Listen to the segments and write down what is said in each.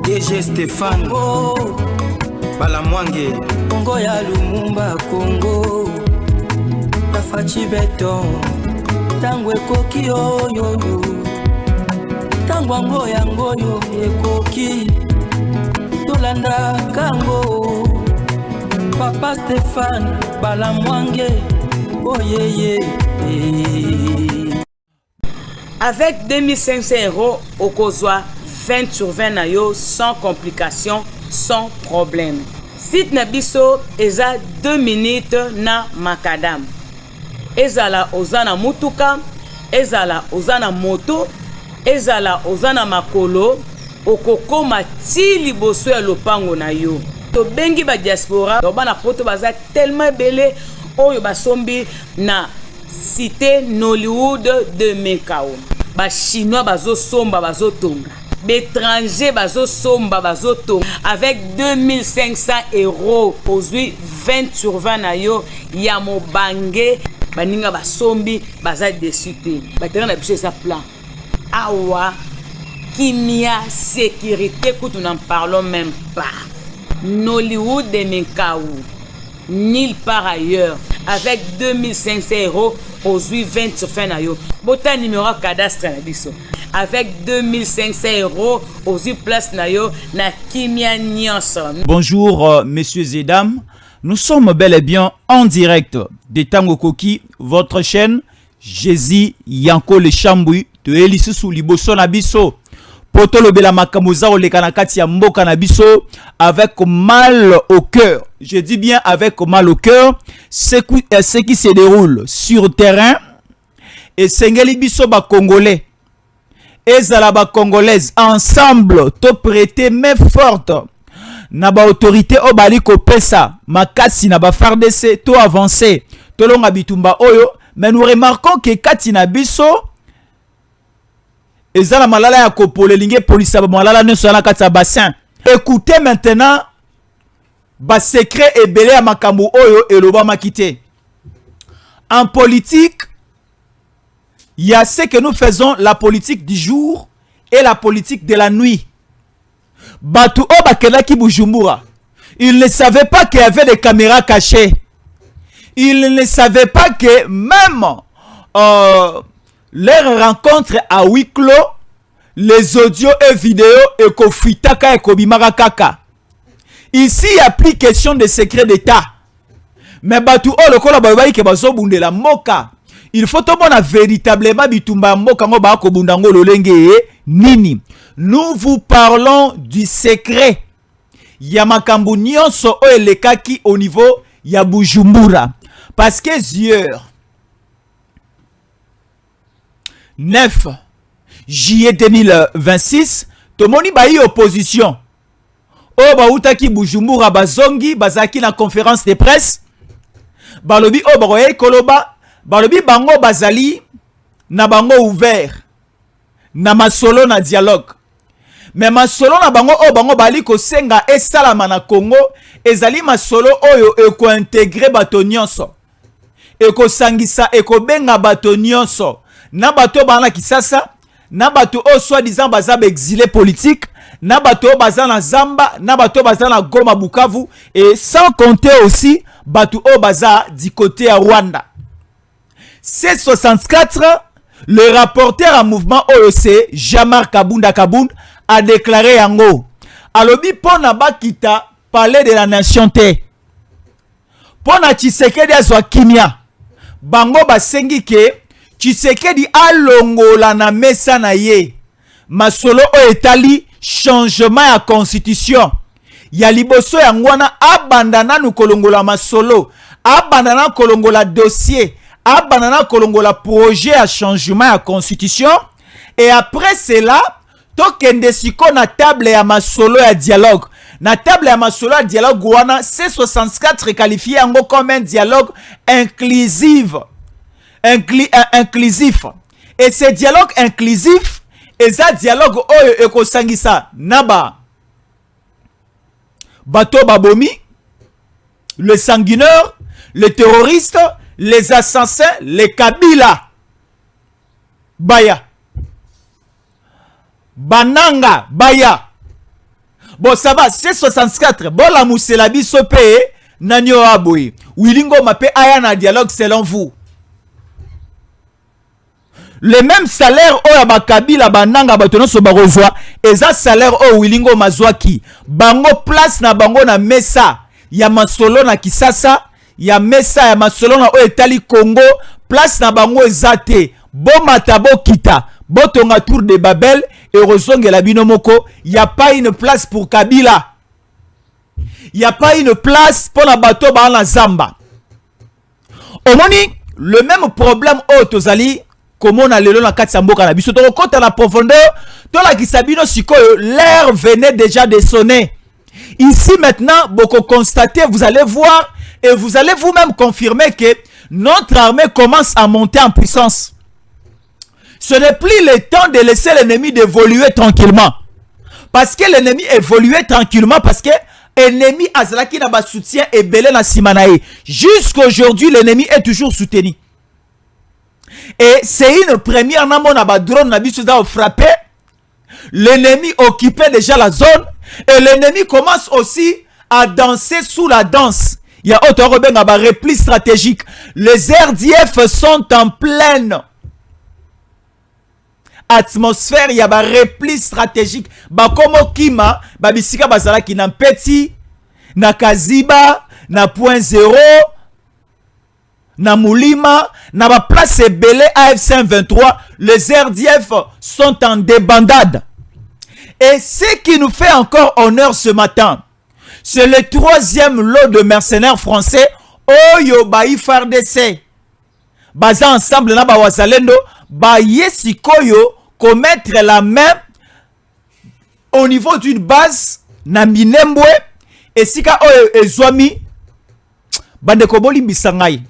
DG Stéphane Balamwange Congo ya Lumumba Congo Tafachi beton Tangwe koki oyo Tangwango yangoyo ekoki Tolanda kango Papa Stéphane Balamwange Oh yeah. Avec 2500 € au Kozwa 20 sur 20 na yo sans complication, sans problème. Site Nabiso eza 2 minutes na Makadam. Ezala ozana mutuka, ezala ozana moto, ezala ozana makolo, okoko mati liboso ya lopango na yo. To bengi ba diaspora, to bana poto baza tellement belé oyo basombi na cité Nollywood de Mekao. Ba chinois bazo somba bazo tonga. D'étrangers bazo somba bazo tonga. Avec 2500 € aujourd'hui 20 sur 20 na yo ya mobange baninga basombi baza desute. Batera na biso sa plan. Awa kimia sécurité que nous n'en parlons même pas. Nollywood de Mekao. Nulle part ailleurs. Avec 2500 € aujourd'hui 20 sur 20 na yo. Bota numéro cadastre na biso. Avec 2500 € aujourd'hui place na yo na kimia nyonso. Bonjour messieurs et dames. Nous sommes bel et bien en direct de Tango Koki, votre chaîne Jésus Yanko le Chamboui de Elisusu liboso na biso. Poto lobela makamuza oleka na kati ya mboka na biso avec mal au cœur. Je dis bien avec mal au cœur ce qui se déroule sur terrain et sengeli biso ba congolais. Ezala ba congolaise ensemble to prêter main forte. Na ba autorité o bali ko pesa makasi na ba FARDC to avancer to longa bitumba oyo, mais nous remarquons que kati na biso ezala malala ya kopole linge police ba malala ne so na kati ya bassin. Écoutez maintenant ba secret ebele ya makambo oyo eloba makite. En politique, il y a ce que nous faisons, la politique du jour et la politique de la nuit. Batu o bakelaki Bujumbura. Ils ne savaient pas qu'il y avait des caméras cachées. Ils ne savaient pas que même leur rencontre à huis clos, les audios et vidéos et kofitaka et kobimara kaka. Ici, il n'y a plus question de secret d'État. Mais batu o lokola babayi ke bazo bundela moka. Il faut tout bon véritablement bitumba moka ngo ba ko bundango lolenge nini. Nous vous parlons du secret. Yamakambu nyonso o elekaki au niveau ya Bujumbura. Parce que hier 9 juillet 2026, tomoni bayi opposition. O bautaki Bujumbura bazongi bazaki na conférence de presse. Balobi o baroye koloba, balobi bango bazali na bango ouvert. Na masolo na dialogue. Mais masolo na bango o bango bali ko senga esalama na Congo, ezali masolo oyo eko intégrer bato nyonso. Eko sangisa eko benga bato nyonso. Na bato bana Kisasa, na bato o soi-disant bazab exilé politique, na bato baza na Zamba, na bato baza na Goma Bukavu, et sans compter aussi bato o baza du côté à Rwanda. C64, le rapporteur en mouvement OEC, Jamar Kabunda Kabound, a déclaré yango. Alobi pona bakita palais de la nation te. Pona Tshisekedi azwa kimia. Bango basengi ke Tshisekedi alongola na mesa na ye. Masolo o etali changement ya constitution. Ya liboso ya ngwana abandana nu kolongola masolo. Abandana kolongola dossier. Abandana kolongola projet à changement à constitution. Et après cela, tokende siko na table ya masolo ya dialogue. Na table ya masolo ya dialogue wana C64 qualifié yango comme un dialogue inclusif. Inclusif. Et ce dialogue inclusif, et ça dialogue oyo ekosangisa naba bato babomi, le sanguineur, le terroriste, les assassins, les Kabila. Baya. Bananga, Baya. Bon, ça va, c'est 64. Bon, la mousselabi sope, nanyo aboui. Wilingo mape ayana dialogue selon vous. Le même salaire au Kabila bananga batono so barozwa, eza salaire au Wilingo mazwaki. Bango place na bango na mesa ya masolo na Kisasa, ya mesa ya masolo na o etali Congo, place na bango ezate. Bo matabo kita, bo tonga tour de Babel et rozongela bino moko, y a pas une place pour Kabila. Y a pas une place pour la bateau ba na Zamba. Omoni le même problème au Tozali. Comment on a le long la 4 samboka na biso to compte à la profondeur to la kisabino sikoyo l'air venait déjà de sonner. Ici maintenant beaucoup constater, vous allez voir et vous allez vous-même confirmer que notre armée commence à monter en puissance. Ce n'est plus le temps de laisser l'ennemi d'évoluer tranquillement. Parce que l'ennemi évoluait tranquillement parce que l'ennemi azalaki na ba soutien et belé na simanae. Jusqu'aujourd'hui l'ennemi est toujours soutenu. Et c'est une première namona ba drone na biso za frappé. L'ennemi occupait déjà la zone et l'ennemi commence aussi à danser sous la danse. Il y a autre rebenga ba repli stratégique. Les RDF sont en pleine atmosphère, il y a ba repli stratégique. Ba komo kima ba bisika bazala ki na Mpeti, na Kaziba, na point 0. Na Moulima, na ba place belé AFC 23, les RDF sont en débandade. Et ce qui nous fait encore honneur ce matin, c'est le 3e lot de mercenaires français Oyo Baï FARDC. Basé ensemble na ba wazalendo, ba yesikoyo commettre la main au niveau d'une base na Minembwe et sika oyo ezwami bande koboli bisangai.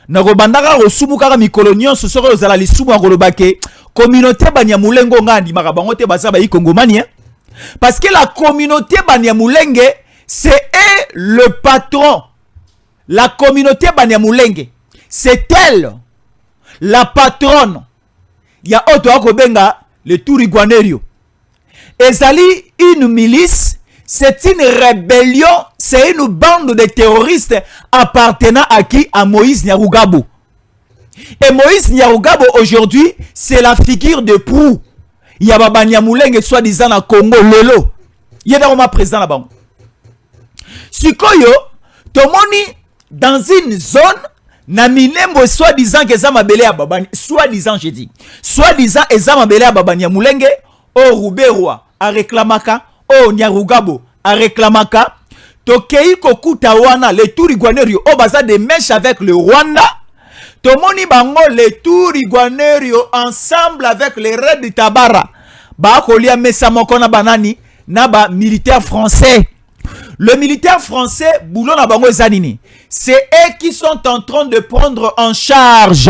Nakobandaka rosumu kaka mikolo nyonso soko ozala lisumu akolobake communauté Banyamulenge ngandi makabango te baza ba ikongomani parce que la communauté Banyamulenge c'est le patron. La communauté Banyamulenge c'est elle la patronne. Ya auto akobenga le Turigwanerio. Ezali une milice. C'est une rébellion, c'est une bande de terroristes appartenant à qui? À Moïse Nyarugabo. Et Moïse Nyarugabo aujourd'hui, c'est la figure de proue. Il y a Baba Nyamulenge soi-disant na Congo lelo. Il y a vraiment présent là-bas. Sikoyo, tomoni dans une zone, na Minembo soi-disant que ça mabele à Baba, soi-disant je dis, soi-disant eza mabele à Baba Nyamulenge, au Rouberwa, à réclamaka. Oh Nyarugabo a réclamaka tokei kokuta wana le Turigwanerio o baza de mèche avec le Rwanda tomoni bango le Turigwanerio ensemble avec les Red Tabara ba kolia mesa moko na banani na ba militaire français. Le militaire français boulot na bango ezanini, c'est eux qui sont en train de prendre en charge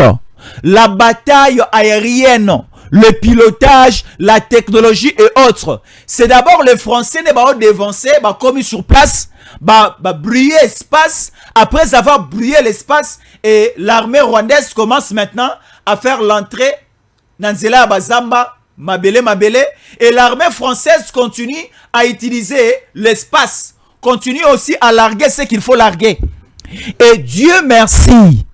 la bataille aérienne, le pilotage, la technologie et autres. C'est d'abord les Français ne vont dévancer, commis sur place, briller l'espace. Après avoir brillé l'espace, et l'armée rwandaise commence maintenant à faire l'entrée dans Nzela Bazamba, Mabele, et l'armée française continue à utiliser l'espace, continue aussi à larguer ce qu'il faut larguer. Et Dieu merci,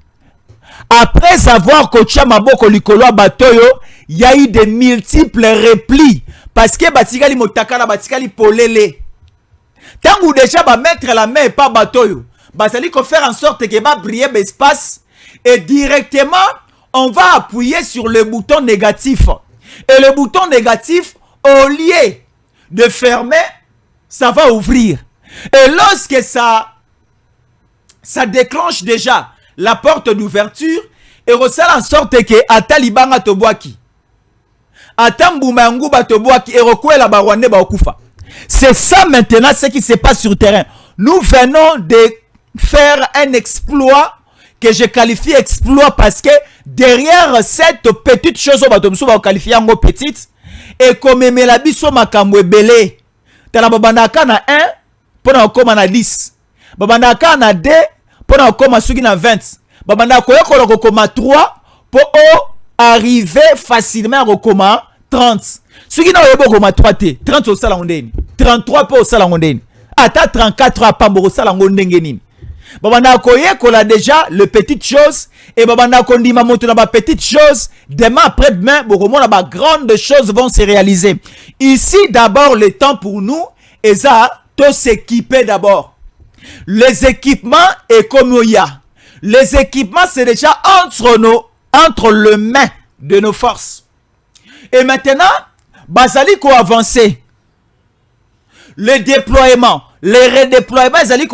après avoir coaché Maboko Likolo Batoyo, il y a eu de multiples replis. Parce que Batikali Motakala, Batikali Polele. Tant que déjà va mettre la main et pas Batoyo, Basali qu'on faire en sorte que va briller l'espace. Et directement, on va appuyer sur le bouton négatif. Et le bouton négatif, au lieu de fermer, ça va ouvrir. Et lorsque ça déclenche déjà la porte d'ouverture, et ressort en sorte que Atalibanga Tobwaki. C'est ça maintenant ce qui se passe sur le terrain. Nous venons de faire un exploit que je qualifie exploit parce que derrière cette petite chose on va qualifier en petite et comme la biso makamwe belé. Tala babandaka na 1 pour na koma na 10. Babandaka na 2 pour na koma suki na 20. Babandaka ko koma 3 pour arriver facilement à koma 30. Ce qui n'a pas 3 T, 30 au salon d'Eni. 33 po osala ngondeni. Ata 34 apambo osala ngondenge nini. Babanda koyekola déjà le petites choses et babanda kondima moto na ba petites choses. Demain après demain, bokomona ba grandes choses vont se réaliser. Ici d'abord le temps pour nous et ça to s'équiper d'abord. Les équipements et comme il y a. Les équipements c'est déjà entre les mains de nos forces. Et maintenant, bazali ko avancer. Le déploiement, les redéploiements, ezali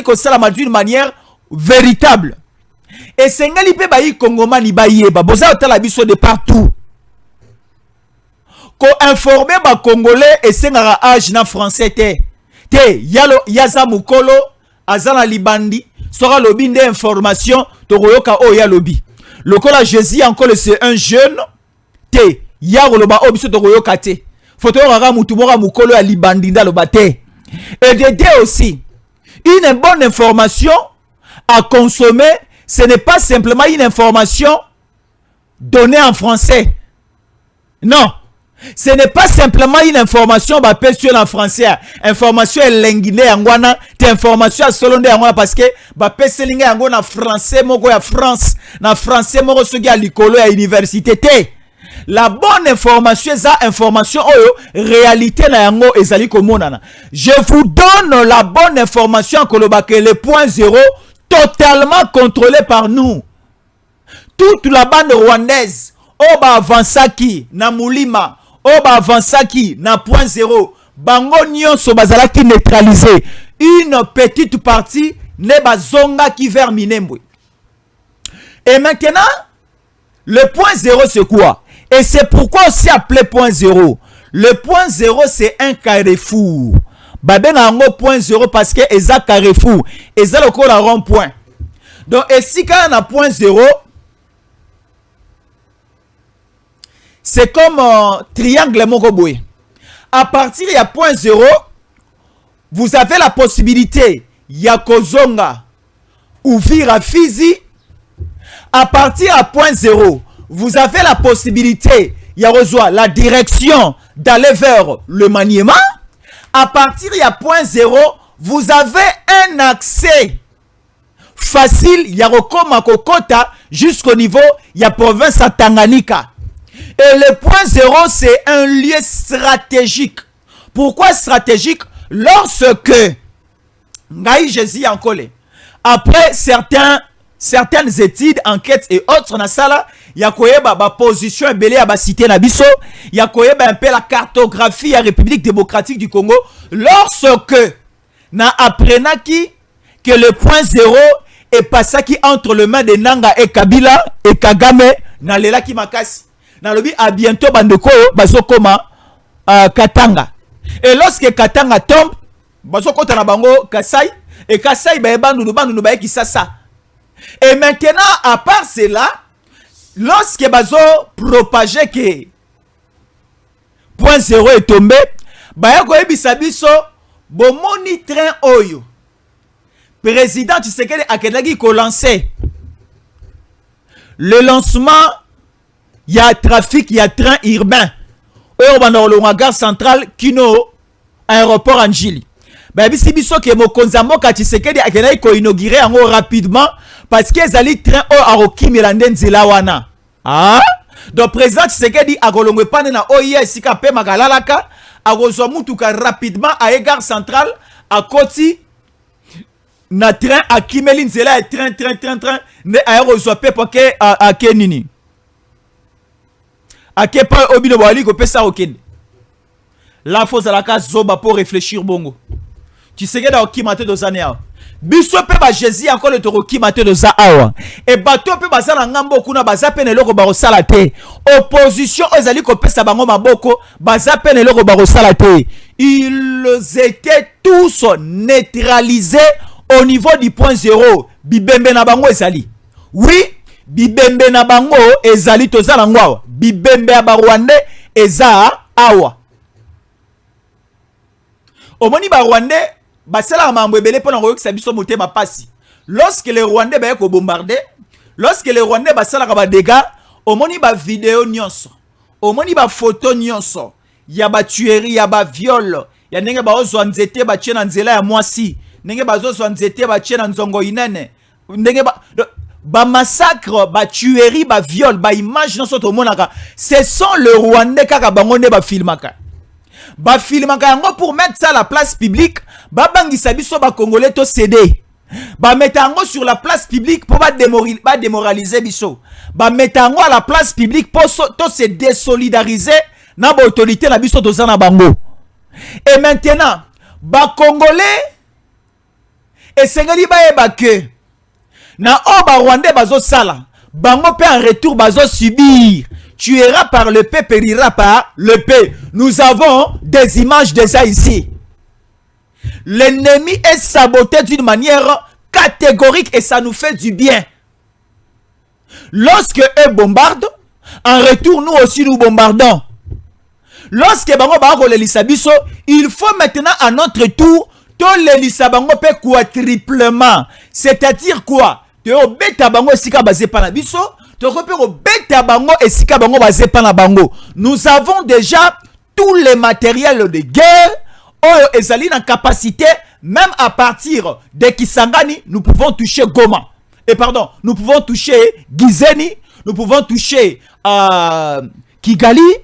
ko sala d'une manière véritable. Et sengali pe bayi kongomani bayeba, boza otala biso de partout. Ko informer ba congolais et sengara âge na français te yalo yaza mukolo azana libandi sera lobi nde information to koyoka o ya lobi. Lokola Jésus encore c'est un jeune te yaro loba obiso to koyoka te. Photo rara mutumora mukolo ya libandinda lo bate. Et de aussi une bonne information à consommer, ce n'est pas simplement une information donnée en français. Non, ce n'est pas simplement une information sur en français. Information est linguine angwana, te information solonde angwana parce que selinga angwana français moko ya France, na français moko soki ya likolo ya université te. La bonne information, c'est information réalité na yango ezali komonana. Je vous donne la bonne information que le point zéro totalement contrôlé par nous. Toute la bande rwandaise oba avansaki na mulima, oba avansaki na point zéro, bango nyonso bazalaki neutralisé. Une petite partie ne bazonga qui vers Minembwe. Et maintenant, le point zéro c'est quoi? Et c'est pourquoi aussi appelé point zéro. Le point zéro c'est un carrefour. Baben a un point zéro parce que c'est un carrefour. Et c'est le coup à rond-point. Donc, et si quand on a point zéro, c'est comme triangle Mogoboy. À partir de point zéro, vous avez la possibilité Yakozonga ouvrir à Fizi. À partir de point zéro, vous avez la possibilité, la direction d'aller vers le maniement. À partir de point zéro, vous avez un accès facile, Kokota, jusqu'au niveau, il y a province à Tanganyika. Et le point zéro, c'est un lieu stratégique. Pourquoi stratégique? Lorsque, Jésus en collé, après certaines études, enquêtes et autres, na sala, yakoyeba ba position belé à ba cité na biso, yakoyeba un peu la cartographie à République démocratique du Congo, lorsque na apprenaki que le point zéro est passé qui entre les mains de Nanga et Kabila et Kagame na lela ki makasi. Na lobi à bientôt bandeko bazokoma Katanga. Et lorsque Katanga tombe, bazokota na bango Kasai et Kasai ba bandu ba ki sasa. Et maintenant, à part cela, lorsque bazo propagé que point zéro est tombé, bayako ebisabiso bomoni train oyo. Président Tshisekedi akedaki ko lancer le lancement, il y a trafic, il y a train urbain. Oyo bana le gare centrale Kino aéroport Anjili. Bisi biso ke mokonza moka Tshisekedi akedaki ko inaugurer yango rapidement. Parce que les trains ont aroki miranden zilawana. Ah? Donc président Tshisekedi a kolongwe pane na oye sika pe magalalaka a mutuka rapidement à gare centrale à Koti na train à Kimelin zela train ne a pe poke à Kenini. A kepa obino bali ko pesa okende. La fausse à la case zoba pour réfléchir bongo. Tshisekedi a okimate dos années. Biso pe ba Jésus encore le toroki maté de za awa et bato pe bazala ngambo kuna baza pe neloko ba rosala te opposition ezali ko pesa bango maboko baza pe neloko ba rosala te. Ils étaient tous neutralisés au niveau du point zéro. Bibembe na bango ezali, oui, bibembe na bango ezali tozala ngwa bibembe ya ba Rwandais eza awa omoni ba Rwandais. Lorsque les Rwandais sont bombardés, lorsque les Rwandais sont dégâts, au moni ba vidéo nyonso, au moni ba photo nyonso, y a ba tuerie, y a ba viol, ya ndenge bazozwa nzete batie na nzela ya mwasi, ndenge bazozwa nzete batie na nzongo inene, ndenge ba massacre, ba tuerie, ba viol, ba image non soto monaka. Ce sont le Rwandais kaka bango ne ba filmaka. Ba filmaka yango pour mettre ça à la place publique, ba bangisa biso ba congolais to céder. Ba mettre yango sur la place publique pour ba démoraliser biso. Ba mettre yango à la place publique pour to se désolidariser na ba autorité na biso to zana bango. Et maintenant, ba congolais et sengeli ba eba que na oba Rwandais bazo sala, bango pe en retour bazo subir. Tu iras par le paix, périra par le paix. Nous avons des images déjà ici. L'ennemi est saboté d'une manière catégorique et ça nous fait du bien. Lorsque eux bombardent, en retour nous aussi nous bombardons. Lorsque bango bango le lisabiso, il faut maintenant à notre tour tout le lisabango pe quadruplement. C'est-à-dire quoi? Teo beta bango esika basé par la biso. Nous avons déjà tous les matériels de guerre. Oh, ezali na capacité, même à partir de Kisangani, nous pouvons toucher Goma. Et pardon, nous pouvons toucher Gizeni, nous pouvons toucher Kigali,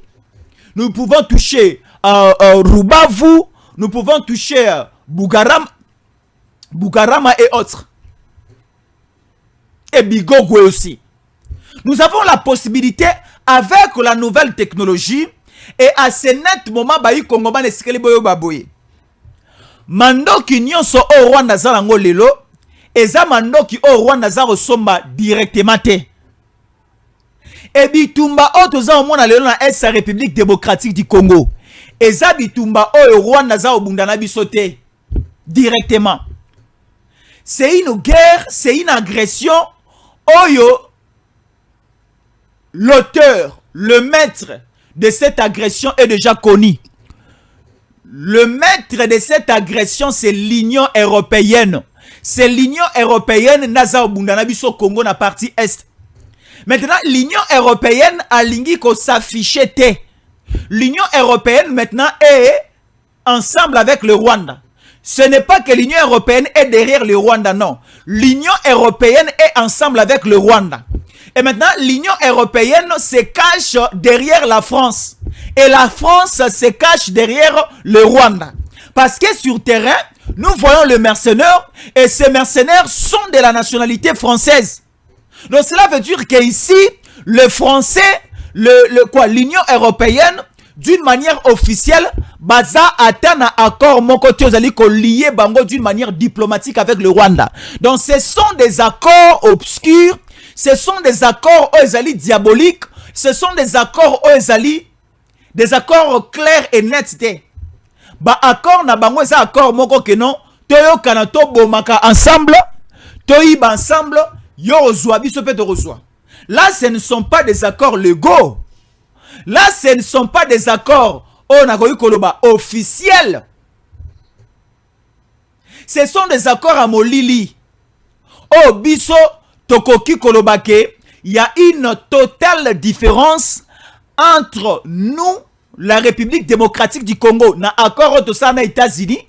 nous pouvons toucher Rubavu, nous pouvons toucher Bugarama et autres. Et Bigogwe aussi. Nous avons la possibilité, avec la nouvelle technologie, et à ce net moment, bayi Kongoman esikeli boyo baboye. Mando ki nyonso o Rwanda za lango lelo, eza mando ki o Rwanda za resomba directement te. Et bitumba o toza omona lelo na Est République démocratique du Congo. Eza bitumba o Rwanda za obundana biso te directement. C'est une guerre, c'est une agression. Oyo l'auteur, le maître de cette agression est déjà connu. Le maître de cette agression, c'est l'Union européenne. C'est l'Union européenne, Naza Obundana biso Congo na partie Est. Maintenant, l'Union européenne a lingi ko s'afficher te. L'Union européenne maintenant est ensemble avec le Rwanda. Ce n'est pas que l'Union européenne est derrière le Rwanda, non. L'Union européenne est ensemble avec le Rwanda. Et maintenant, l'Union européenne se cache derrière la France. Et la France se cache derrière le Rwanda. Parce que sur terrain, nous voyons le mercenaire. Et ces mercenaires sont de la nationalité française. Donc cela veut dire qu'ici, le français, l'Union européenne, d'une manière officielle, baza atteint un accord mon côté aux alliés lié bango d'une manière diplomatique avec le Rwanda. Donc ce sont des accords obscurs. Ce sont des accords aux diaboliques. Ce sont des accords aux des accords clairs et nets. Ba accord na bango ça accord moko que non. Toyo kanato bomaka ensemble. Toyiba ensemble. Yo ozwa biso pe to ozwa. Là ce ne sont pas des accords légaux. Là ce ne sont pas des accords officiels. Ce sont des accords à molili. Oh biso tokoki kolobake, il y a une totale différence entre nous, la République démocratique du Congo, na accord aux États-Unis,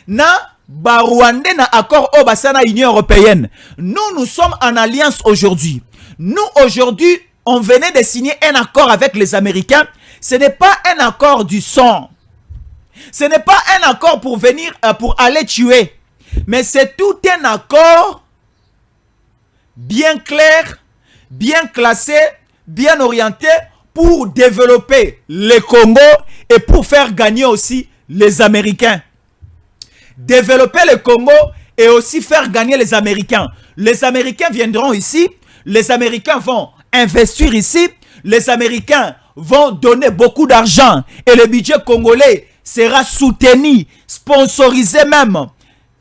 na Rwandais na accord au basana Union européenne. Nous sommes en alliance aujourd'hui. Nous aujourd'hui, on venait de signer un accord avec les Américains. Ce n'est pas un accord du sang. Ce n'est pas un accord pour venir, pour aller tuer. Mais c'est tout un accord bien clair, bien classé, bien orienté pour développer le Congo et pour faire gagner aussi les Américains. Développer le Congo et aussi faire gagner les Américains. Les Américains viendront ici, les Américains vont investir ici, les Américains vont donner beaucoup d'argent et le budget congolais sera soutenu, sponsorisé même,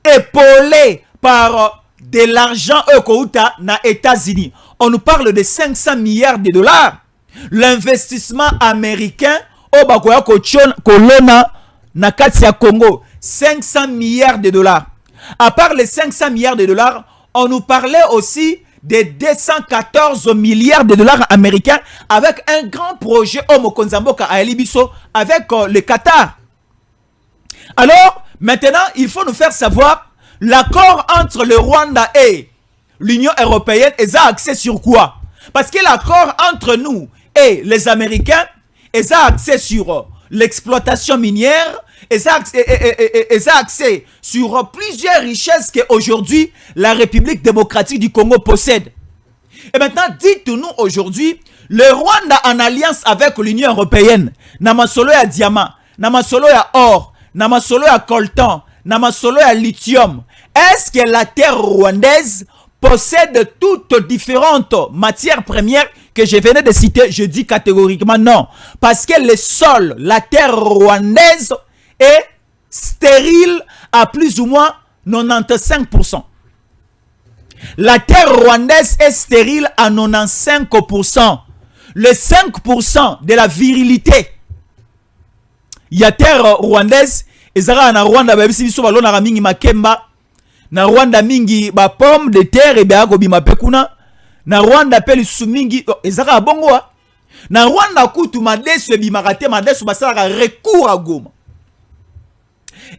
épaulé par de l'argent Ekouta na États-Unis. On nous parle de 500 milliards de dollars. L'investissement américain au Bakoya Kolona na Katia Congo, 500 milliards de dollars. À part les 500 milliards de dollars, on nous parlait aussi de 214 milliards de dollars américains avec un grand projet au Mokonzamboka à Elibiso avec le Qatar. Alors, maintenant, il faut nous faire savoir l'accord entre le Rwanda et l'Union européenne est axé sur quoi? Parce que l'accord entre nous et les Américains est axé sur l'exploitation minière, est axé sur plusieurs richesses qu'aujourd'hui la République démocratique du Congo possède. Et maintenant, dites-nous aujourd'hui, le Rwanda en alliance avec l'Union européenne, namasolo ya diamant, namasolo ya or, namasolo ya coltan, namasolo ya lithium, est-ce que la terre rwandaise possède toutes différentes matières premières que je venais de citer? Je dis catégoriquement non. Parce que le sol, la terre rwandaise est stérile à plus ou moins 95%. La terre rwandaise est stérile à 95%. Le 5% de la virilité. Il y a terre rwandaise, et ça na Rwanda babisi biso balona ka mingi makemba, na Rwanda mingi ba pomme de terre et ba ko bima pekuna, na Rwanda pe lisusu mingi ezaka bongo wa. Na Rwanda kutu madesu e bima kate madesu basala recours à Goma.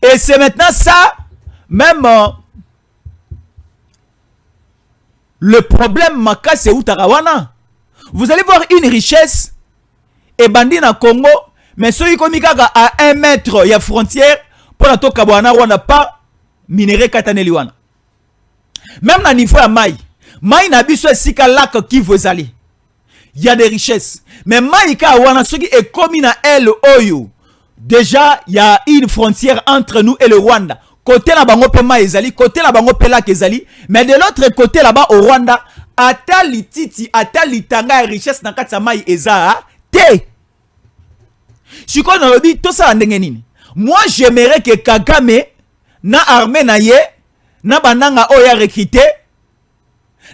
Et c'est maintenant ça même le problème maka c'est utarawana. Vous allez voir une richesse et bandi na Congo, mais ceux qui komikaka à 1 mètre il y a frontière pour la toka bwana Rwanda pas minerai kataneli wana. Même na niveau ya mai na biso esika lac qui vous allez. Il y a des richesses. Mais mai ka wana ceux qui est commis na el oyo. Déjà il y a une frontière entre nous et le Rwanda. Côté la bango pe mai ezali, côté la bango pe lac ezali, mais de l'autre côté là-bas au Rwanda, ata lititi, ata litanga richesse na kati ya mai eza te. Si on a dit tout ça, moi j'aimerais que Kagame na armée na ye na bananga oya recruté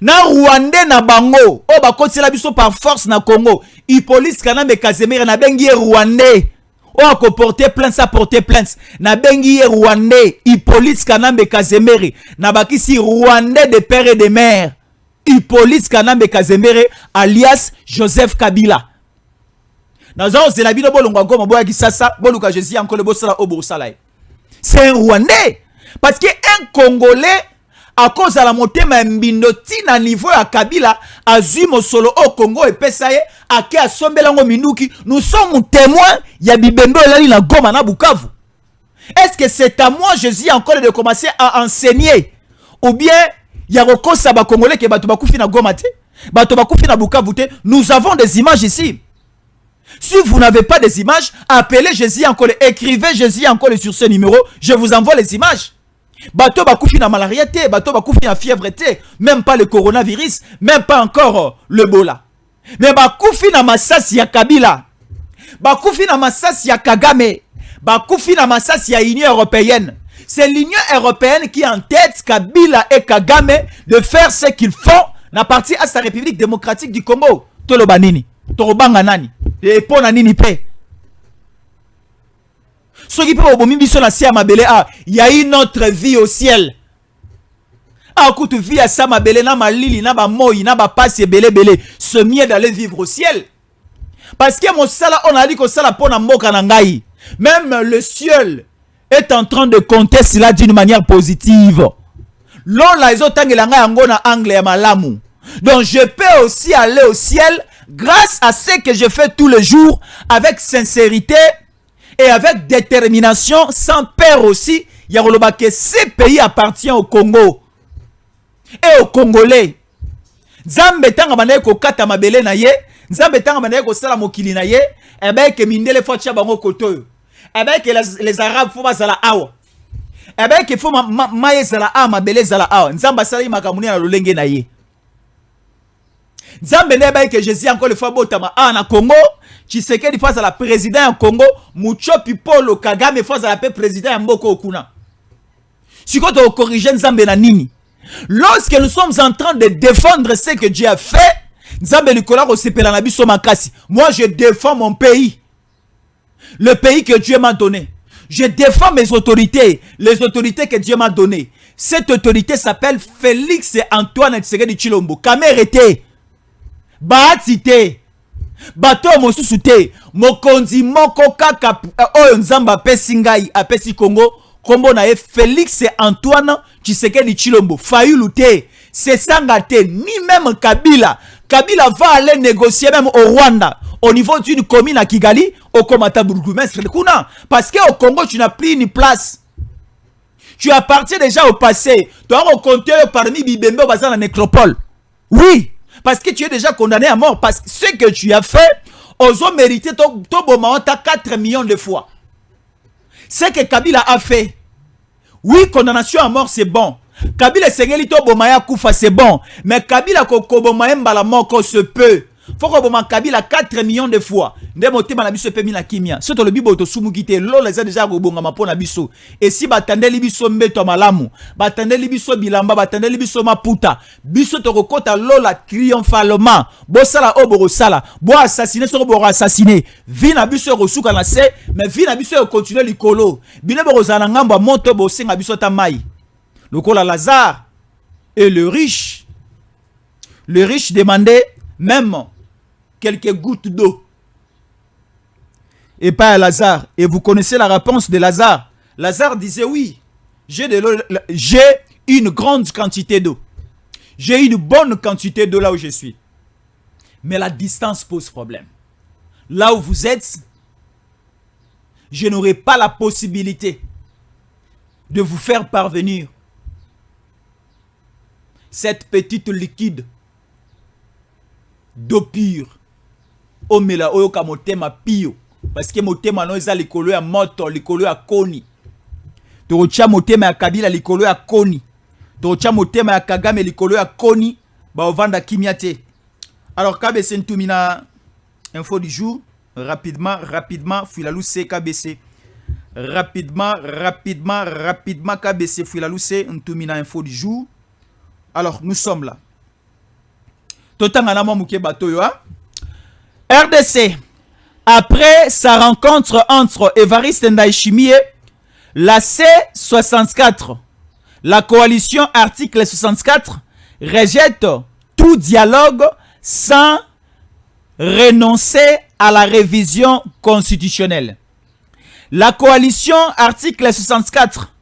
na Rwandais na bango o ba kotela biso par force na Congo Hippolyte Kanambe Kazemire na bengi Rwandais o a porter plainte ça porter plainte na bengi Rwandais Hippolyte Kanambe Kazemire na bakisi Rwandais de père et de mère Hippolyte Kanambe Kazemire alias Joseph Kabila. C'est un Rwandais. Parce que un Congolais, à cause de la montée mbindoti na niveau à Kabila, a Zumo solo au Congo et Pesaye, à qui a Sombelango Minuki, nous sommes témoins, il y a Bibembe Lali na Goma na Bukavu. Est-ce que c'est à moi, Jésus, encore de commencer à enseigner? Ou bien, il y a Roko Saba Congolais qui est Batobakoufi na Goma te, Batobakoufi na Bukavu te, nous avons des images ici. Si vous n'avez pas des images, appelez Jésus encore, écrivez Jésus encore sur ce numéro, je vous envoie les images. Bato bakoufi na malaria te, bato bakoufi na fièvre te, même pas le coronavirus, même pas encore le Ebola. Mais bakoufi na masasi ya Kabila, bakoufi na masasi ya Kagame, bakoufi na masasi ya Union européenne. C'est l'Union européenne qui en tête Kabila et Kagame de faire ce qu'ils font na partie à sa République démocratique du Congo. Tolobanini, Torobanga nani. Et pour nani pe. Ceux qui peuvent au biso na sia mabele il y a une autre vie au ciel. Écoute vie à sa mabele na malili na ba moi na ba passe belé belé. Ce mieux d'aller vivre au ciel. Parce que mon sala on a dit que sala pona mboka na ngai. Même le ciel est en train de compter cela d'une manière positive. L'on la ezotangela ngai yango na angle ya malamu. Donc je peux aussi aller au ciel grâce à ce que je fais tous les jours avec sincérité et avec détermination, sans peur aussi. Il y a que ce pays appartient au Congo et aux Congolais. Nzambe tanga banaye ko kata mabele na ye, Nzambe tanga banaye ko sala mokili na ye, e ba ke mindele fo tia bango koto. E ba ke les Arabes fo bazala awa. E ba ke fo maye zala a mabele zala awa. Nzamba sala makamuni na lolenge na ye. Nzambe ne ba ke Jésus encore le fois botama na Congo, Tshisekedi face à la président en Congo, Muchopi Polo Kagame face à la président en Mboko Okuna. Si quand on corrige Nzambe na nini? Lorsque nous sommes en train de défendre ce que Dieu a fait, Nzambe Nicolas Osepela na biso makasi. Moi je défends mon pays. Le pays que Dieu m'a donné. Je défends mes autorités, les autorités que Dieu m'a données. Cette autorité s'appelle Félix Antoine Tshisekedi Tshilombo. Kamerete. Baatite. bato mosusu te mokonzi moko kaka oyo nzamba apesi ngai apesi Congo kombo na ye Félix Antoine Tshisekedi Tshilombo Fayulu te Sesanga te ni même Kabila va aller négocier même au Rwanda au niveau d'une commune à Kigali au Komata bourgmestre kuna parce que au Congo tu n'as plus une place. Tu appartiens déjà au passé. Tu dois compter parmi Bibembe au bazar la nécropole. Oui, parce que tu es déjà condamné à mort. Parce que ce que tu as fait, aux hommes mérités, ton moment, tu as 4 millions de fois. Ce que Kabila a fait, oui, condamnation à mort, c'est bon. Kabila Sengeli to bomaya kufa, c'est bon. Mais Kabila kokobomaya mbala moko se peut. Faut que bomaya Kabila 4 millions de fois. Nde motema na biso pe mi na kimia. Soto le bibo to sumukite lo les a déjà robonga mapo na biso. Et si batandeli biso mbeto malamu, batandeli biso bilamba, batandeli biso maputa, biso to kokota lola triomphalement. Bo sala oboro sala, bo assassiner so bo assassiner. Vi na biso rosuka na se, mais vi na biso continuer likolo. Bine bo zana ngamba monto bo senga biso ta mai. Lokola Lazare et le riche demandait même quelques gouttes d'eau. Et pas à Lazare. Et vous connaissez la réponse de Lazare. Lazare disait oui, j'ai une grande quantité d'eau. J'ai une bonne quantité d'eau là où je suis. Mais la distance pose problème. Là où vous êtes, je n'aurai pas la possibilité de vous faire parvenir cette petite liquide d'eau pure. Omela oyoka motema pio. Parce que motema no eza likolo ya moto, likolo ya koni. Torocha motema ya Kabila likolo ya koni. Torocha motema ya Kagame likolo ya koni. Ba ovanda kimia te. Alors KBC ntumina info du jour. Rapidement, Fuilaluse KBC. Rapidement, KBC Fuilaluse ntumina info du jour. Alors, nous sommes là. RDC, après sa rencontre entre Évariste Ndayishimiye, la C64, la coalition article 64, rejette tout dialogue sans renoncer à la révision constitutionnelle. La coalition article 64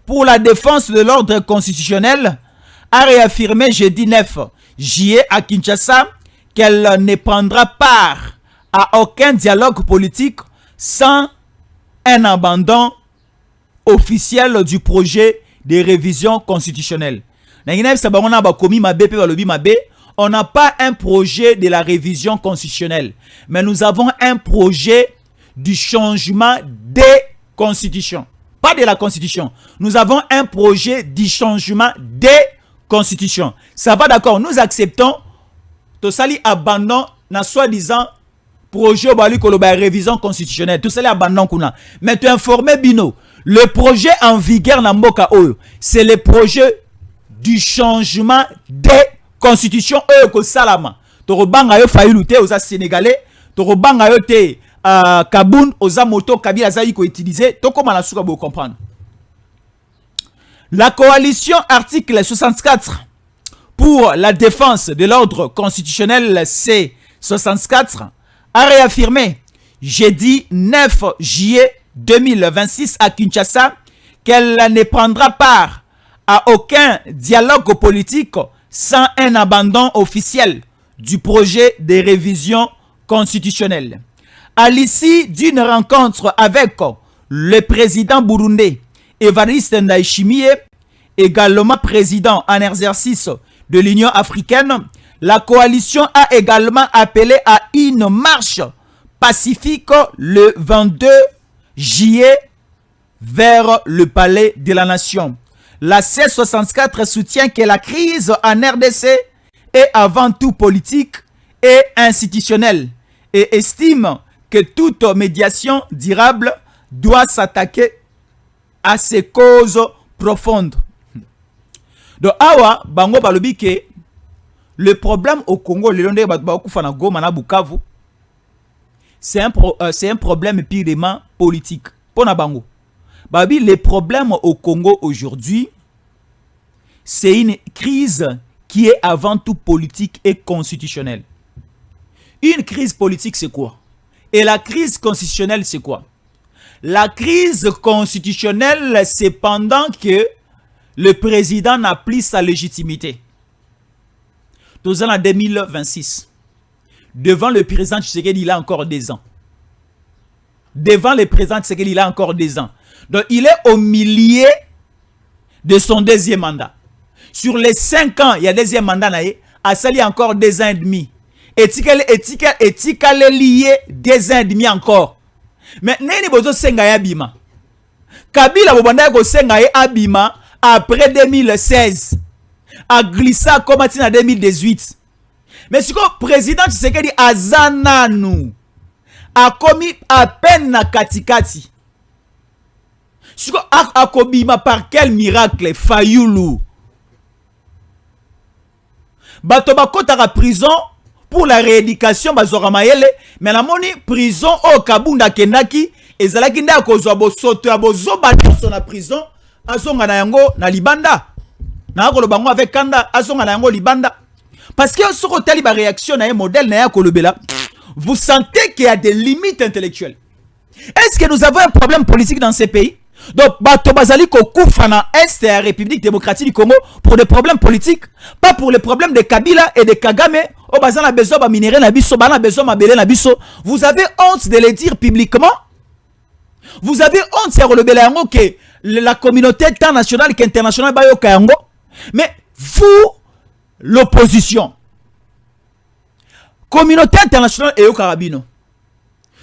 pour la défense de l'ordre constitutionnel a réaffirmé jeudi 9 juillet à Kinshasa qu'elle ne prendra part à aucun dialogue politique sans un abandon officiel du projet de révision constitutionnelle. On n'a pas un projet de la révision constitutionnelle, mais nous avons un projet du changement des constitutions. Pas de la constitution. Nous avons un projet du changement des constitution. Ça va d'accord, nous acceptons tout ça abandon na soi-disant projet de révision constitutionnelle. Tout ça abandon kuna. Mais tu informé Bino, le projet en vigueur na mboka oyo, c'est le projet du changement des constitutions oyo ko salama. To banga yo Fayulu te oza sénégalais, to banga yo te Kaboun oza moto Kabila za ko utiliser, to koma na suka bo comprendre. La coalition article 64 pour la défense de l'ordre constitutionnel C64 a réaffirmé jeudi 9 juillet 2026 à Kinshasa qu'elle ne prendra part à aucun dialogue politique sans un abandon officiel du projet de révision constitutionnelle. À l'issue d'une rencontre avec le président burundais Évariste Ndayishimiye, également président en exercice de l'Union africaine, la coalition a également appelé à une marche pacifique le 22 juillet vers le palais de la nation. La C64 soutient que la crise en RDC est avant tout politique et institutionnelle et estime que toute médiation durable doit s'attaquer à ces causes profondes. Donc, awa, bango balobi que le problème au Congo, c'est un problème purement politique. Pona bango. Babi, le problème au Congo aujourd'hui, c'est une crise qui est avant tout politique et constitutionnelle. Une crise politique, c'est quoi? Et la crise constitutionnelle, c'est quoi? La crise constitutionnelle, c'est pendant que le président n'a plus sa légitimité. Nous sommes en 2026. Devant le président Tshisekedi, il a encore 2 ans. Devant le président Tshisekedi, il a encore 2 ans. Donc, il est au milieu de son 2e mandat. Sur les 5 ans, il y a 2e mandat, à ça, il y a encore 2 ans et demi. Etika lié 2 ans et demi encore. Mais neni bozo senga ya bima. Kabila bobanda ko senga ya abima après 2016. A glissa comme en 2018. Mais si le président Tshisekedi azananu a commis à peine na katikati. Si a kobima par quel miracle Fayulu. Bato bakota la prison pour la rééducation bazora mayele mais la moni prison au Kabunda Kendaki ezalaki nda kozwa bosoto ya bozoba nyonso na prison azonga na yango na libanda na koloba bango avec kanda azonga na yango libanda parce que ce côté ba réaction na un modèle na ya kolobela vous sentez qu'il y a des limites intellectuelles. Est-ce que nous avons un problème politique dans ces pays? Donc bato bazali ko kufa na est de la République démocratique du Congo pour des problèmes politiques, pas pour les problèmes de Kabila et de Kagame. Oh bazana besoin ba minerai na biso, bana besoin mabele na biso. Vous avez honte de le dire publiquement? Vous avez honte c'est relebela yango que la communauté tant nationale qu'internationale ba yo kayango. Mais vous l'opposition communauté internationale et yo karabino.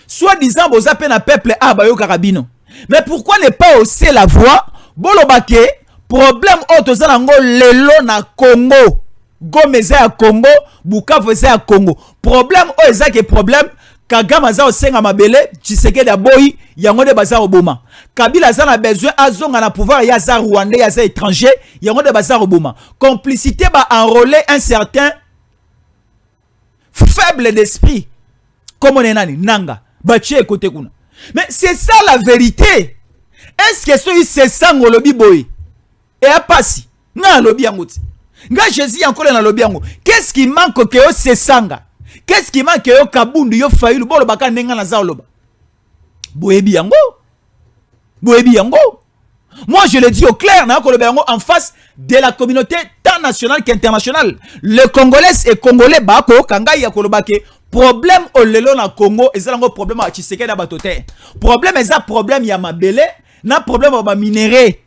Soit disant vous appelez un peuple a ba yo karabino. Mais pourquoi ne pas hausser la voix? Bolobake, problème autozalango lelo na Congo. Gomeze à Congo, Bukavu à Congo. Problème ozake problème Kagame za osenga mabele, Tshisekedi aboyi, yango de bazar oboma. Kabila za na besoin azonga na pouvoir ya za Rwandais, ya za étranger, yango de bazar oboma. Complicité ba enrôler un certain faible d'esprit. Comme on est nani nanga, bache côté kuna. Mais c'est ça la vérité. Est-ce que c'est ça le lobby boy? Et à passer. Non, lobby angoti. Nga Jésus encore dans lobby ango. Qu'est-ce qui manque que yo c'est sanga? Qu'est-ce qui manque que yo kabundu yo fayilu bolo baka nenga na za loba? Boyebi yango. Boyebi yango. Moi je le dis au clair na ko loba yango en face de la communauté tant nationale qu'internationale. Le Congolais et Congolais ba ko kanga ya ko loba ke problème au lelo na Congo et ça un problème à Tshisekedi batote. Problème est ça problème ya mabele na problème ba minerai.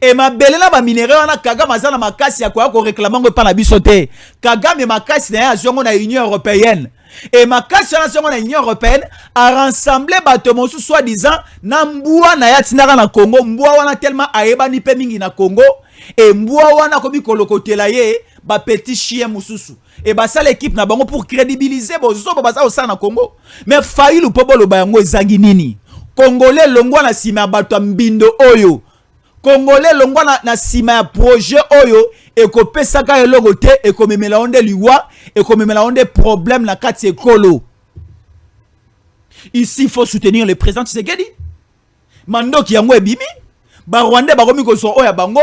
Et mabele na ba minerai wana Kagame azana makasi ya ko réclamer ngo pa na bisote. Kagame makasi na azongo na Union européenne. Et makasi na azongo na Union européenne a rassembler bato mosu soi-disant na mbua na ya tinaka na Congo, mbua wana tellement ayeba ni pe mingi na Congo et mbua wana komi kolokotela ye ba petit chien mususu. Et bah ça l'équipe na bango pour crédibiliser bozo ba ça au sana Congo. Mais Fayulu pobolo ba yango ezangi nini? Congolais longwa na sima bato mbindo oyo. Congolais longwa na sima ya projet oyo et ko pesaka eloko te et ko memela onde liwa et ko memela onde problème na kati ekolo. Ici il faut soutenir le président Tshisekedi. Mando ki yango ebimi ba Rwandais ba komi ko so oya bango.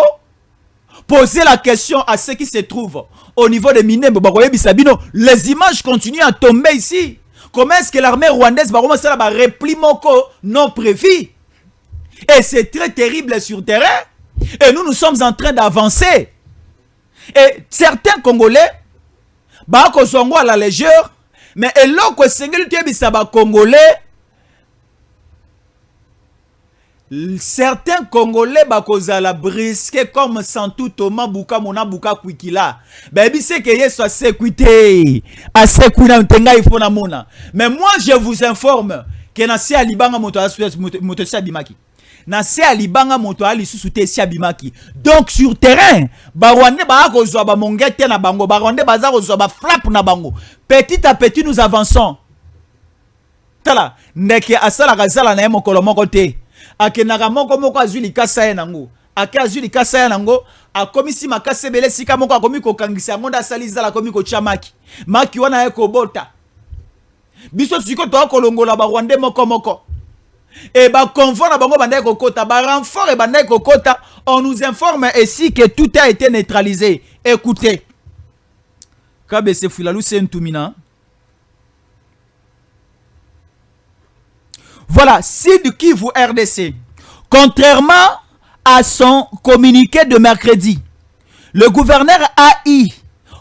Poser la question à ceux qui se trouvent au niveau de Minembe, les images continuent à tomber ici. Comment est-ce que l'armée rwandaise va commencer à repli moko non prévu? Et c'est très terrible sur terrain. Et nous sommes en train d'avancer. Et certains Congolais, bah sont à la légère, mais et là que Congolais. Certains Congolais bakozala brisqué comme Santou Thomas Buka Mona Buka Kwikila. Baby c'est que yeso sécurité. A sécurité ntenga il faut na mona. Mais moi je vous informe que na se alibanga moto bimaki. Na se alibanga moto ali susute si abimaki. Donc sur terrain, ba Rwandais ba kozwa ba mongete na bango, ba Rwandais baza kozwa ba flap na bango. Petit à petit nous avançons. Tala, ndeke asala kazala na mokolo moko te. Akenaka moko azuli kasa ya nango azuli kasa ya nango akomisi makase bele sika moko akomi ko kangisa ngonda saliza la komi ko chamaki maki wana eko bota biso siko to kolongola ba Rwandais moko et ba convoi na bango banda ko kota ba renfort et banda ko kota. On nous informe ici que tout a été neutralisé. Écoutez Kabese Fulalou Sentumina Voilà, Sud Kivu RDC. Contrairement à son communiqué de mercredi, le gouverneur AI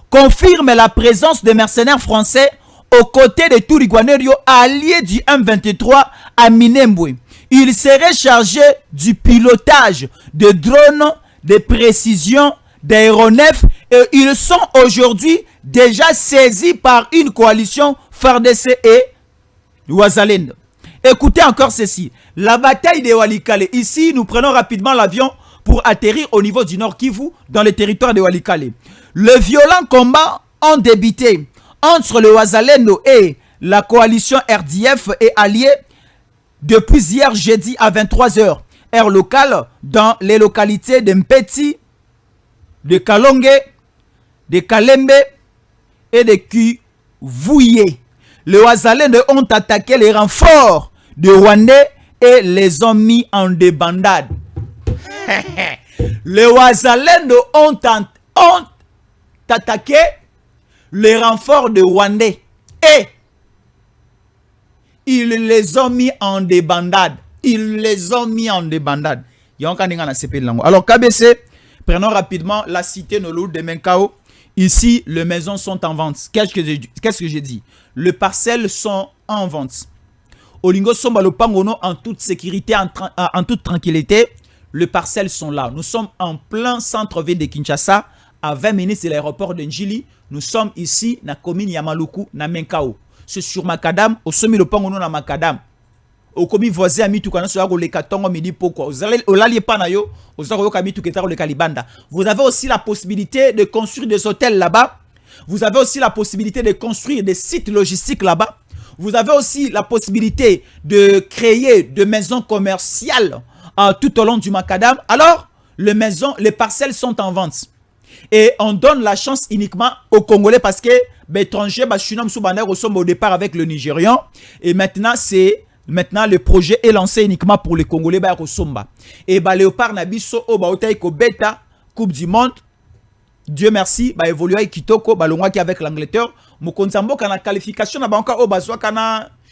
confirme la présence de mercenaires français aux côtés de Turigwanerio, alliés du M23 à Minembwe. Il serait chargé du pilotage de drones de précision, d'aéronefs, et ils sont aujourd'hui déjà saisis par une coalition FARDC et Wazalendo. Écoutez encore ceci. La bataille de Walikale. Ici, nous prenons rapidement l'avion pour atterrir au niveau du Nord Kivu, dans le territoire de Walikale. Le violent combat ont débuté entre le Wazalendo et la coalition RDF et alliés depuis hier jeudi à 23 h, heure locale, dans les localités de Mpeti, de Kalonge, de Kalembe et de Kivouye. Les Wazalendo ont attaqué les renforts de Rwandais et les ont mis en débandade. Les Wazalendo ont attaqué les renforts de Rwandais et ils les ont mis en débandade. Ils les ont mis en débandade. Alors KBC, prenons rapidement la cité Nolou de Menkao. Ici, les maisons sont en vente. Qu'est-ce que j'ai dit? Les parcelles sont en vente. Olingo Somba le Pangono, en toute sécurité, en toute tranquillité. Les parcelles sont là. Nous sommes en plein centre-ville de Kinshasa, à 20 minutes de l'aéroport de Njili. Nous sommes ici, na commune Yamaluku, na Menkao. C'est sur Makadam, au sommet le Pangono na Makadam. Au commis voisin ami tout kana le katongo midi pourquoi vous allez au lalier panayo au zaro kami tout ketaro le kalibanda. Vous avez aussi la possibilité de construire des hôtels là-bas. Vous avez aussi la possibilité de construire des sites logistiques là-bas. Vous avez aussi la possibilité de créer des maisons commerciales tout au long du Makadam. Alors, les parcelles sont en vente. Et on donne la chance uniquement aux Congolais parce que l'étranger, au départ avec le Nigérian. Et maintenant, le projet est lancé uniquement pour les Congolais. Et Léopard Nabiso, Beta, Coupe du Monde. Dieu merci, évolué avec Kitoko, qui avec l'Angleterre. Mokonzambo, quand la qualification, n'a pas encore au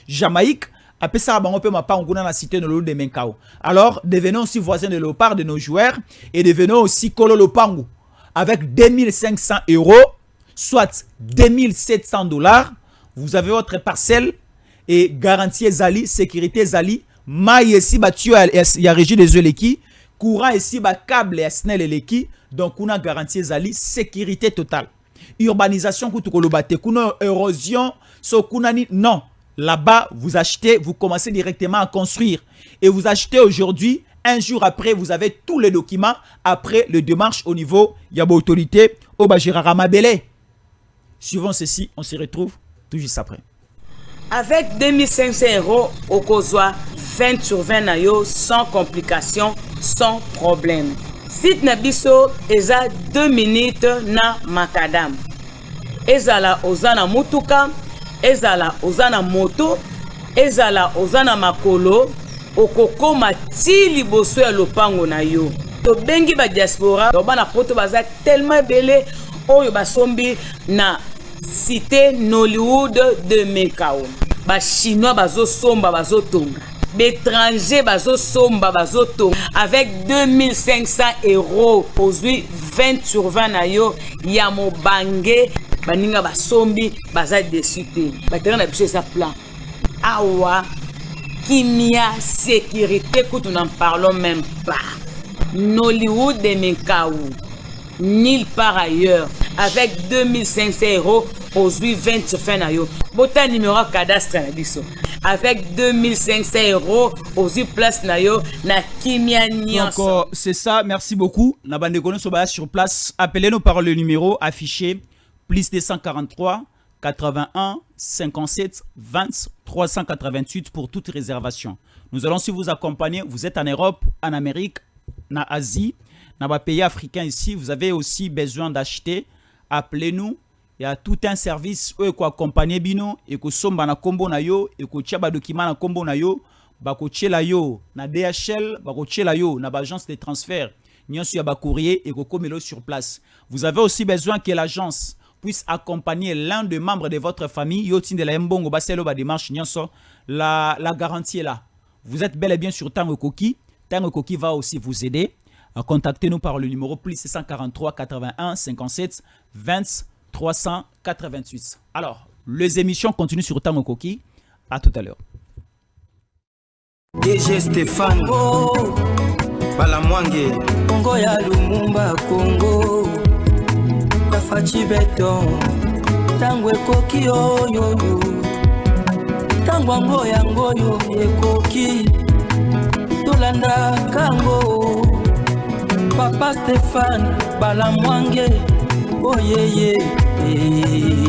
Jamaïque. Après ça, on peut m'appeler la cité de Menkao. Alors, devenons aussi voisins de Léopard, de nos joueurs. Et devenons aussi Kolo Lopango. Avec 2500 €, soit 2700 $. Vous avez votre parcelle. Et garantie Zali, sécurité Zali, maille ici, il y a régie des Oleki, courant ici, câble et snell Eleki, donc on a garantie Zali, sécurité totale. Urbanisation, érosion, non. Là-bas, vous achetez, vous commencez directement à construire. Et vous achetez aujourd'hui, un jour après, vous avez tous les documents, après le démarche au niveau, il y a l'autorité, au Bajirara Mabele. Suivant ceci, on se retrouve tout juste après. Avec 2500 € au Kozwa, 20 sur 20 nayo, sans complications, sans problème. Site Nabiso, eza 2 minutes na Makadam. Ezala ozana mutuka, ezala ozana moto, ezala ozana makolo, okoko matili boso ya lopango na yo. To bengi ba diaspora, to bana poto baza tellement belé, oyo basombi na cité Nollywood de Menkao. Ba chinois bazo somba bazo tonga. L'étranger bazo somba bazo tonga. Avec 2500 € aujourd'hui 20 sur 20 na yo ya mobange baninga basombi baza desité. Ba terrain na biso ça plan. Awa kimia sécurité que nous n'en parlons même pas. Nollywood de Menkao. Nulle part ailleurs. Avec 2500 € aujourd'hui 20 sur 20 na yo. Bota numéro cadastre na biso. Avec 2500 € aujourd'hui place na yo na kimia nyonso. Donc c'est ça, merci beaucoup. Na bande kono so ba sur place, appelez-nous par le numéro affiché plus 243 81 57 20 388 pour toute réservation. Nous allons aussi vous accompagner, vous êtes en Europe, en Amérique, en Asie, dans les pays africains ici, vous avez aussi besoin d'acheter, appelez-nous. Il y a tout un service qui accompagne bino et qui somba na kombo na yo et qui tchaba document na kombo na yo, bako tchela yo na DHL, bako tchela yo na agence de transfert, nyonso ya ba courrier et ko komelo sur place. Vous avez aussi besoin que l'agence puisse accompagner l'un des membres de votre famille, yo tinde la mbongo baselo ba démarche nyonso, la garantie est là. vous êtes bel et bien sur Tango Koki. Tango Koki va aussi vous aider. Contactez-nous par le numéro plus 643 81 57 20 388. Alors, les émissions continuent sur Tango Koki. À tout à l'heure. DG Stéphane Balamwange Congo ya Lumumba Congo Tafachi Beton Tango Koki yo Tango yango yo ekoki Tolanda Kango Papa Stéphane Balamwange oh yeah yeah